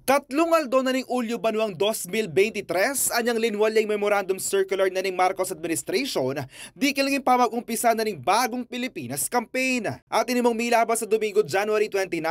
Katlong aldo na ning Ulyo Banuang 2023, anyang linwalyang Memorandum Circular na ning Marcos Administration, di kilingin pamag-umpisa na ning Bagong Pilipinas campaign. At inimong milabas sa Domingo, January 29,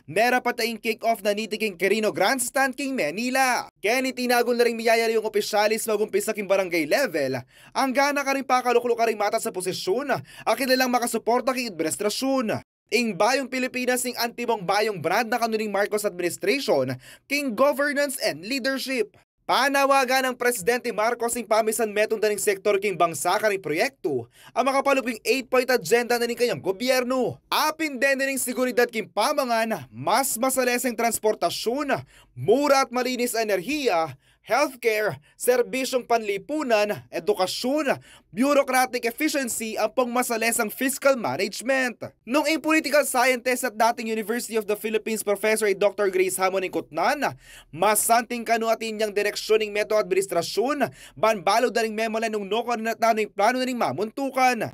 mera pa tayong kick-off na nitiking Quirino Grandstand king Manila. Kaya ni tinagol na rin miyaya yung opisyalis mag-umpisa king barangay level, ang gana ka rin pakalukulo ka rin mata sa posisyon, akin nilang makasuporta king administrasyon. Ing Bayong Pilipinas ing antibong bayong brand na kanuning Marcos Administration king governance and leadership. Panawagan ng Presidente Marcos ing pamisan metong daning sektor king bangsa kaning proyekto ang makapaluping 8-point agenda na ning kanyang gobyerno. Apin din ning seguridad king pamangan, mas masaleseng transportasyon, mura at malinis enerhiya, healthcare, serbisyong panlipunan, edukasyon, bureaucratic efficiency ang pangmasalesang fiscal management. Nung ang political scientist at dating University of the Philippines Professor Dr. Grace Hamon Kutnan, mas santing kanuatin niyang direksyoning meto administrasyon, banbalo daring memolan nung nukon na tanong plano na ning mamuntukan.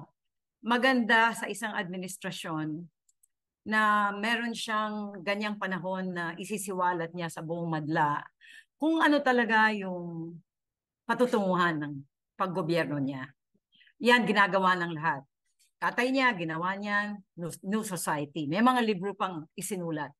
Maganda sa isang administrasyon na meron siyang ganyang panahon na isisiwalat niya sa buong madla kung ano talaga yung patutunguhan ng paggobyerno niya. Yan ginagawa ng lahat. Tatay niya, ginawa niya, New Society. May mga libro pang isinulat.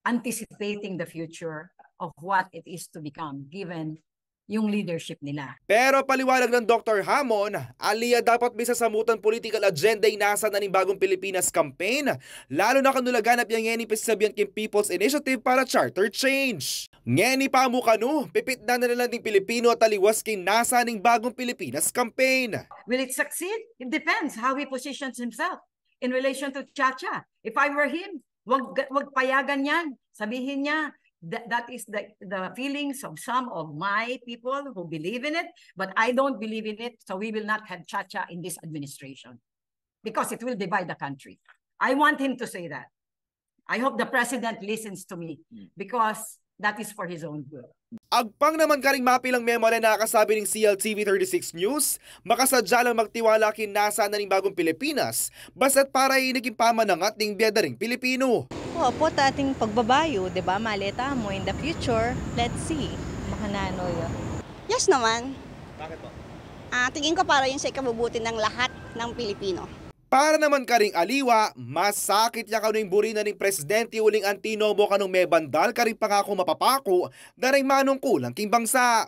Anticipating the future of what it is to become given yung leadership nila. Pero paliwanag ng Dr. Hamon, aliya dapat bisa samutan political agenda yung nasa na ning Bagong Pilipinas campaign, lalo na kanulaganap yung ngeni pisabihan king People's Initiative para charter change. Ngeni pa mo kanu, pipit na lang ding Pilipino at taliwas king nasa ning Bagong Pilipinas campaign. Will it succeed? It depends how he positions himself in relation to Chacha. If I were him, wag payagan yan. Sabihin niya, that is the feelings of some of my people who believe in it, but I don't believe in it, so we will not have Chacha in this administration because it will divide the country. I want him to say that. I hope the president listens to me because that is for his own good. Agpang naman karing mapilang memo na nakakasabi ng CLTV 36 News, makasadya lang magtiwala kin nasa na ning Bagong Pilipinas, basta't para iniging pamanangat ning biyadaring Pilipino. Opo, ating pagbabayo, di ba? Maleta mo in the future. Let's see. Makanano yun. Yes naman. Bakit po? Tingin ko para yun sa ikabubuti ng lahat ng Pilipino. Para naman karing aliwa, masakit niya kanong burina ng presidente uling antinomo kanong may bandal karing pangako mapapako daring manong kulang king bangsa.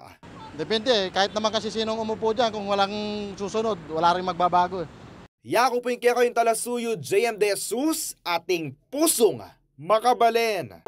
Depende, kahit naman kasi sinong umupo dyan, kung walang susunod, wala rin magbabago. Yako po yung kaya ko yung talasuyo, JM De Jesus, ating pusong makabalen.